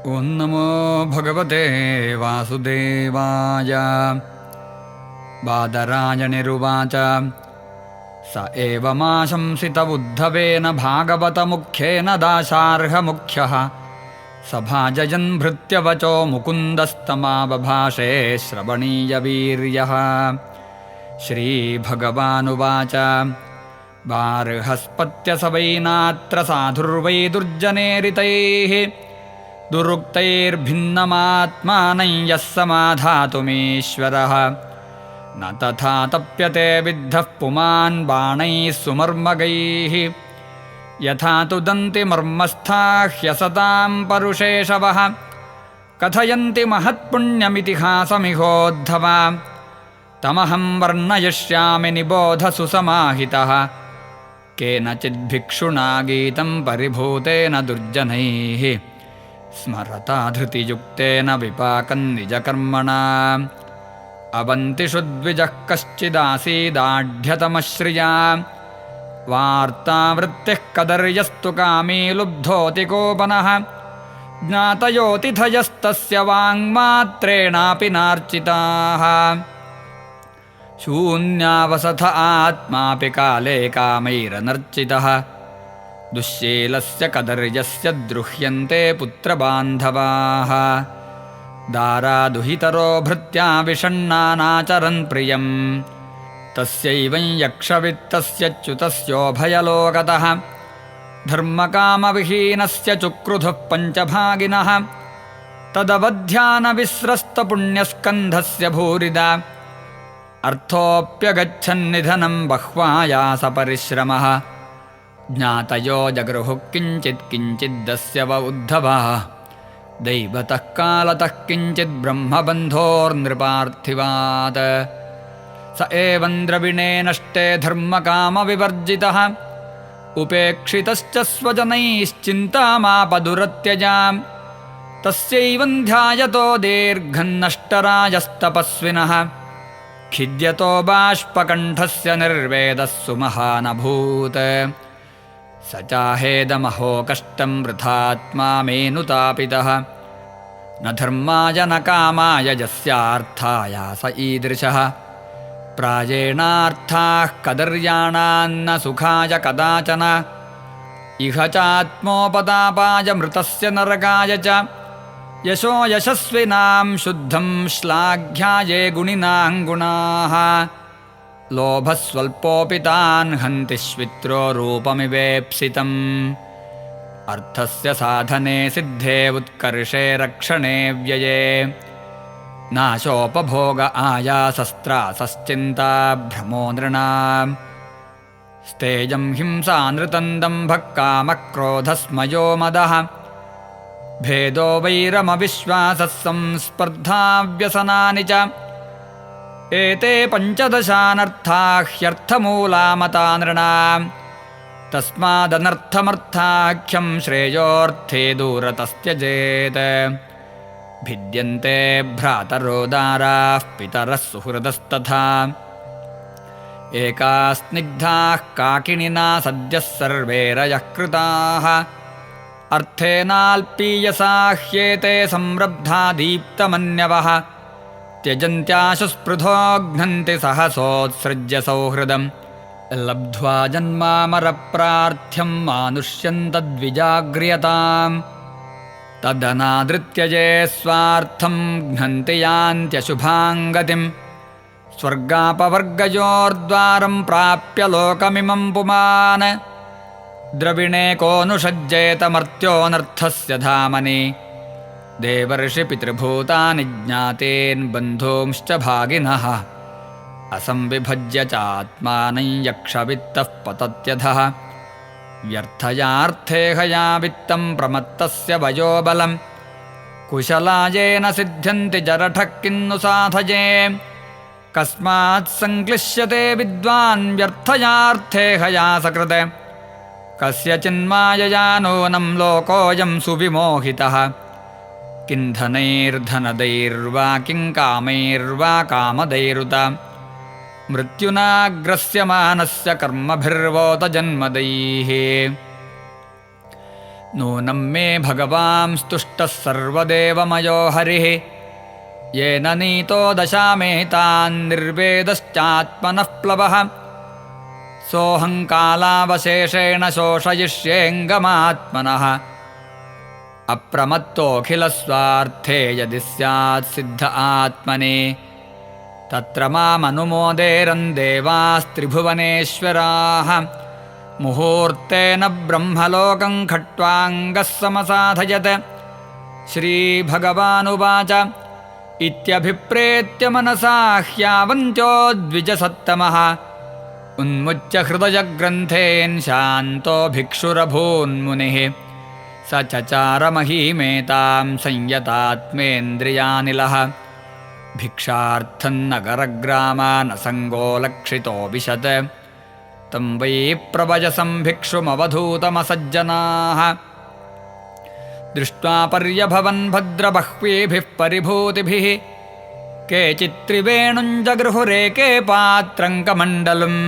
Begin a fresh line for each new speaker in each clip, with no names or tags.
ॐ नमो भगवते वासुदेवाय। बादरायणिरुवाच स एवमाशंसित उद्धवेन भागवतमुख्येन दाशार्हमुख्यः सभाजयन् भृत्यवचो मुकुन्दस्तमाबभाषे श्रवणीयवीर्यः। श्रीभगवानुवाच बार्हस्पत्यसवैनात्र साधुर्वै दुर्जनेरितैः दुरुक्तैर्भिन्नमात्मानं यः समाधातुमीश्वरः न तथा तप्यते विद्धः पुमान् बाणैः सुमर्मगैः यथा तु दन्तिमर्मस्था ह्यसतां परुषेशवः कथयन्ति महत्पुण्यमितिहासमिहोद्धवा तमहं वर्णयिष्यामि निबोध सुसमाहितः केनचिद्भिक्षुणा गीतं परिभूतेन दुर्जनैः स्मरता धृतियुक्तेन विपाकं निजकर्मणा अवन्तिषु द्विजः कश्चिदासीदाढ्यतमश्रिया वार्तावृत्तिः कदर्यस्तु कामी लुब्धोऽतिकोपनः ज्ञातयोऽतिथयस्तस्य वाङ्मात्रेणापि नार्चिताः शून्यावसथ आत्मापि काले कामैरनर्चितः दुश्शीलस्य कदर्यस्य द्रुह्यन्ते पुत्रबान्धवाः दारादुहितरो भृत्या विषण्णानाचरन् प्रियम् तस्यैवं यक्षवित्तस्यच्युतस्योभयलोकतः धर्मकामविहीनस्य चुक्रुधुः पञ्चभागिनः तदवध्यानविस्रस्तपुण्यस्कन्धस्य भूरिदा अर्थोऽप्यगच्छन्निधनं बह्वायासपरिश्रमः ज्ञातयो जगृहुः किञ्चिद्दस्य व उद्धवः दैवतः कालतः किञ्चिद् ब्रह्मबन्धोर्नृपार्थिवात् स एवं द्रविणे नष्टे धर्मकामविवर्जितः उपेक्षितश्च स्वजनैश्चिन्तामापदुरत्यजां तस्यैवं ध्यायतो दीर्घन्नष्टराजस्तपस्विनः खिद्यतो बाष्पकण्ठस्य निर्वेदः सुमहानभूत् स चाहेदमहो कष्टं वृथात्मा मेनुतापितः न धर्माय न कामाय यस्यार्थायास ईदृशः प्रायेणार्थाः कदर्याणान्न सुखाय कदाचन इह चात्मोपतापाय मृतस्य नरकाय च यशो यशस्विनां शुद्धं श्लाघ्याये गुणिनां गुणाः लोभः स्वल्पोऽपि तान् हन्ति श्वित्रो रूपमिवेप्सितम् अर्थस्य साधने सिद्धे उत्कर्षे रक्षणे व्यये नाशोपभोग आयासस्त्रासश्चिन्ता भ्रमो नृणाम् स्तेजं हिंसा नृतं दम्भः कामक्रोधस्मयो मदः भेदो वैरमविश्वासः संस्पर्धा व्यसनानि च एते पञ्चदशानर्था ह्यर्थमूलामता नृणाम् तस्मादनर्थमर्थाख्यं श्रेयोऽर्थे दूरतस्त्यजेत् भिद्यन्ते भ्रातरो दाराः पितरः सुहृदस्तथा एका स्निग्धाः काकिनिना सद्यः सर्वे रयः कृताः अर्थेनाल्पीयसा ह्येते संरब्धा दीप्तमन्यवः त्यजन्त्याशुस्पृधो घ्नन्ति सहसोत्सृज्य सौहृदम् लब्ध्वा जन्मामरप्रार्थ्यं मानुष्यं तद्विजाग्र्यताम् तदनादृत्यजे स्वार्थं घ्नन्ति यान्त्यशुभाङ्गतिम् स्वर्गापवर्गयोर्द्वारं प्राप्य लोकमिमं पुमान् द्रविणे कोऽनुषज्जेतमर्त्योऽनर्थस्य धामनि देवर्षिपितृभूतानि ज्ञातेन् बन्धूंश्च भागिनः असंविभज्य चात्मानं यक्षवित्तः पतत्यधः व्यर्थयार्थे हया वित्तं प्रमत्तस्य वयोबलं कुशलायेन सिद्ध्यन्ति जरठः किन्नु साधये कस्मात् संक्लिश्यते विद्वान् व्यर्थयार्थे हया सकृत् कस्यचिन्मायया नूनं लोकोऽयं सुविमोहितः किन्धनैर्धनदैर्वा किं कामैर्वा कामदैरुत मृत्युनाग्रस्यमानस्य कर्मभिर्वोत जन्मदैः नूनं मे भगवांस्तुष्टः सर्वदेवमयो हरिः येन नीतो दशामेतान् निर्वेदश्चात्मनः प्लवः सोऽहङ्कालावशेषेण शोषयिष्येऽङ्गमात्मनः अप्रमत्तोऽखिलस्वार्थे यदि स्यात् सिद्ध आत्मने तत्र मामनुमोदेरन् देवास्त्रिभुवनेश्वराः मुहूर्तेन ब्रह्मलोकं खट्वाङ्गः समसाधयत् श्रीभगवानुवाच इत्यभिप्रेत्य मनसा ह्यावन्त्यो द्विजसत्तमः उन्मुच्य हृदयग्रन्थेन् शान्तो भिक्षुरभून्मुनिः स चचारमहीमेतां संयतात्मेन्द्रियानिलः भिक्षार्थं नगरग्रामानसङ्गो लक्षितोऽविशत् तं वै प्रवजसं भिक्षुमवधूतमसज्जनाः दृष्ट्वा पर्यभवन् भद्रबह्वीभिः परिभूतिभिः केचित्त्रिवेणुं जगृहुरेके पात्रं कमण्डलम्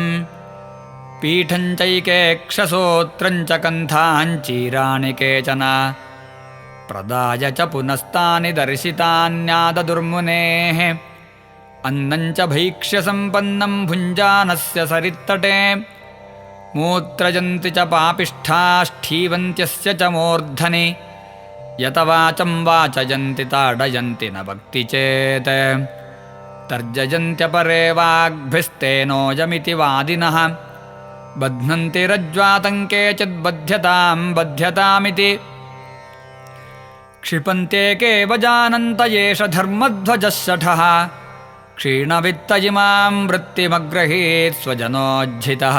पीठं चैकेक्षसूत्रं च कन्थाञ्चीराणि केचन प्रदाय च पुनस्तानि दर्शितान्याददुर्मुनेः अन्नं च भैक्ष्य सम्पन्नं भुञ्जानस्य सरित्तटे मूत्रयन्ति च पापिष्ठाष्ठीवन्त्यस्य च मूर्धनि यतवाचं वाचयन्ति ताडयन्ति न भक्ति चेत् तर्जयन्त्यपरे वाग्भिस्तेनोऽयमिति वादिनः बध्नन्ति रज्ज्वातङ्के चिद्बध्यतामिति क्षिपन्ते केव जानन्त एष धर्मध्वजः शठः क्षीणवित्त इमां वृत्तिमग्रहीत् स्वजनोज्झितः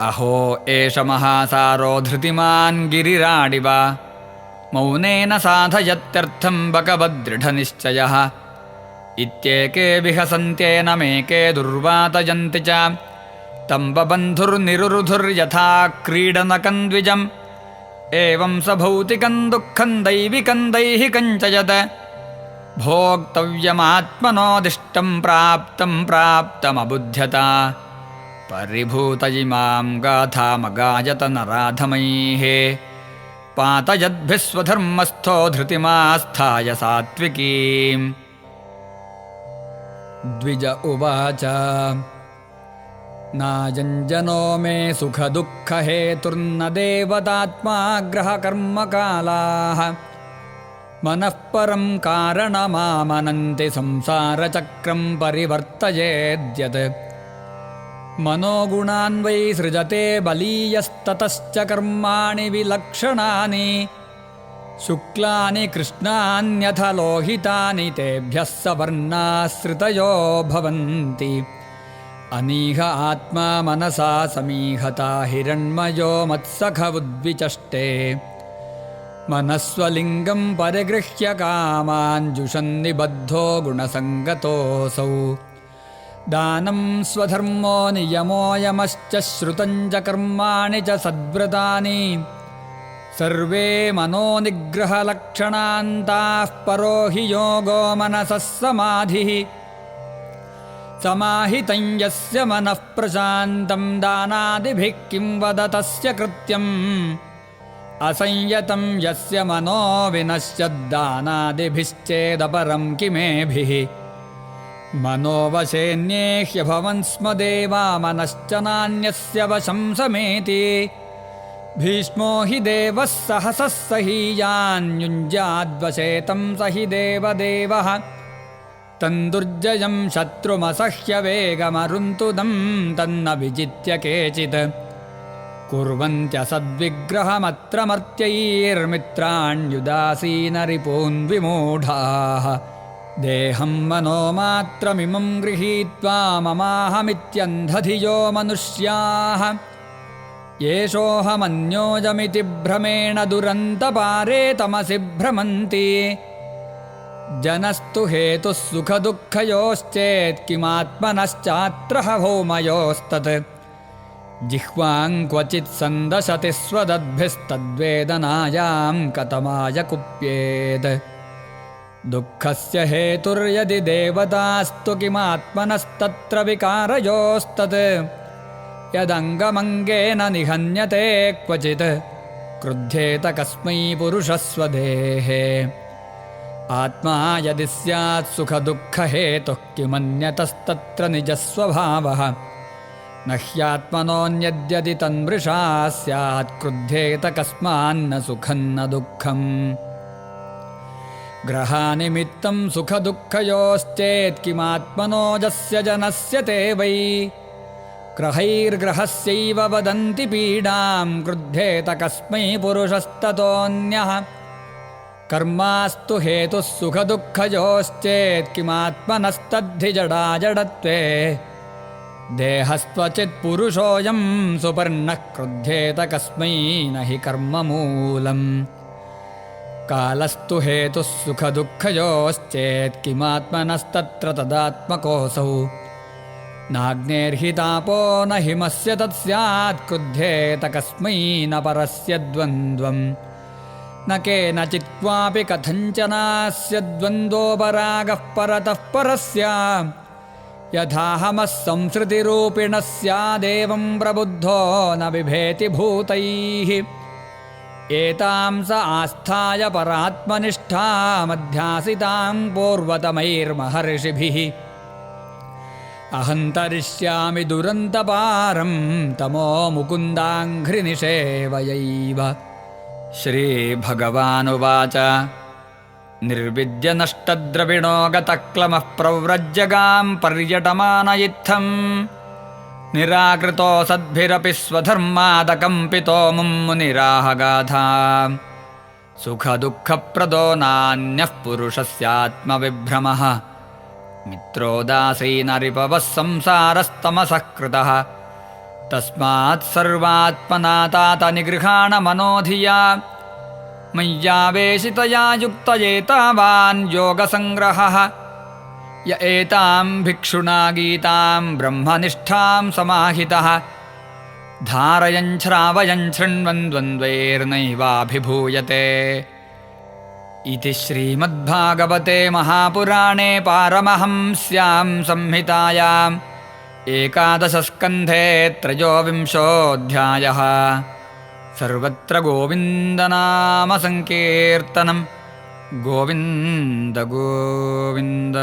अहो एष महासारो धृतिमान् गिरिराडिव मौनेन साधयत्यर्थं भगवद्दृढनिश्चयः इत्येके विहसन्त्येनमेके दुर्वातयन्ति च तं बबन्धुर्निरुरुधुर्यथा क्रीडनकं द्विजम् एवं स भौतिकं दुःखं दैविकं दैहिकं च यत् भोक्तव्यमात्मनोदिष्टं प्राप्तमबुध्यत परिभूत इमां गाथामगायत नराधमैः पातयद्भिस्वधर्मस्थो धृतिमास्थाय सात्विकीम् द्विज उवाच नाजञ्जनो मे सुखदुःखहेतुर्न देवतात्मा ग्रहकर्मकालाः मनः परं कारणमामनन्ति संसारचक्रं परिवर्तयेद्यत् मनोगुणान् वै सृजते बलीयस्ततश्च कर्माणि विलक्षणानि शुक्लानि कृष्णान्यथ लोहितानि तेभ्यः सवर्णाश्रितयो भवन्ति अनीह आत्मा मनसा समीहता हिरण्मयो मत्सखवुद्विचष्टे मनस्वलिङ्गं परिगृह्य कामान् जुषन्निबद्धो गुणसङ्गतोऽसौ दानं स्वधर्मो नियमोऽयमश्च श्रुतं च कर्माणि च सद्व्रतानि सर्वे मनोनिग्रहलक्षणान्ताः परो हि योगो मनसः समाधिः समाहितं यस्य मनः प्रशान्तं दानादिभिः किं वद तस्य कृत्यम् असंयतं यस्य मनो विनश्यद्दानादिभिश्चेदपरं किमेभिः मनोवशेऽन्ये ह्यभवन् स्म देवा मनश्च नान्यस्य वशं समेति भीष्मो हि देवः सहसः सहीयान्युञ्जाद्वशे तं स हि देवदेवः तन्दुर्जयं शत्रुमसह्यवेगमरुन्तुदं तन्न विजित्य केचित् कुर्वन्त्यसद्विग्रहमत्र मर्त्यैर्मित्राण्युदासीनरिपून्विमूढाः देहं मनोमात्रमिमं गृहीत्वा ममाहमित्यन्धधियो मनुष्याः येषोऽहमन्योजमिति भ्रमेण दुरन्तपारे तमसि भ्रमन्ति जनस्तु हेतुः सुखदुःखयोश्चेत् किमात्मनश्चात्र भौमयोस्तत् जिह्वां क्वचित् सन्दशति स्वदद्भिस्तद्वेदनायां कतमाय कुप्येत् दुःखस्य हेतुर्यदि देवतास्तु किमात्मनस्तत्र विकारयोस्तत् यदङ्गमङ्गेन निहन्यते क्वचित् क्रुध्येत कस्मै पुरुषस्वदेहे आत्मा यदि स्यात् सुखदुःखहेतुः किमन्यतस्तत्र निजस्वभावः न ह्यात्मनोऽन्यद्यदि तन्मृषा स्यात् क्रुध्येत कस्मान्न सुखं न दुःखम् ग्रहानिमित्तं सुखदुःखयोश्चेत् किमात्मनोजस्य जनस्य ते वै ग्रहैर्ग्रहस्यैव वदन्ति पीडां क्रुध्येत कस्मै पुरुषस्ततोऽन्यः कर्मास्तु हेतुः सुखदुःखयोश्चेत् किमात्मनस्तद्धि जडाजडत्वे देहस्त्वचित् पुरुषोऽयं सुपर्णः क्रुध्येत कस्मै न हि कर्ममूलम् कालस्तु हेतुः सुखदुःखयोश्चेत् किमात्मनस्तत्र तदात्मकोऽसौ नाग्नेर्हि तापो न हिमस्य तत्स्यात् क्रुध्येत कस्मै न परस्य द्वन्द्वम् न केनचित् क्वापि कथञ्चनास्य द्वन्द्वोपरागः परतः परस्य यथाहमः संसृतिरूपिणः स्यादेवं प्रबुद्धो न बिभेति भूतैः एतां स आस्थाय परात्मनिष्ठामध्यासितां पूर्वतमैर्महर्षिभिः अहन्तरिष्यामि दुरन्तपारं तमो मुकुन्दाङ्घ्रिनिषेवयैव श्रीभगवानुवाच निर्विद्य नष्टद्रविणो गतक्लमः प्रव्रज्यगां पर्यटमानयित्थम् निराकृतो सद्भिरपि स्वधर्मादकम्पितो मुनिराहगाथा सुखदुःखप्रदो नान्यः पुरुषस्यात्मविभ्रमः मित्रोदासीनरिपवः संसारस्तमसः कृतः तस्मात् सर्वात्मना तात निगृहाण मनोधिया मय्यावेशितया युक्तयेतावान् योगसङ्ग्रहः य एतां भिक्षुणा गीतां ब्रह्मनिष्ठां समाहितः धारयन् श्रावयन् शृण्वन् द्वन्द्वैर्नैवाभिभूयते इति श्रीमद्भागवते महापुराणे पारमहंस्यां संहितायाम् 11 स्कन्धे 23 सर्वत्र गोविन्दनामसङ्कीर्तनम् गोविन्द गोविन्द।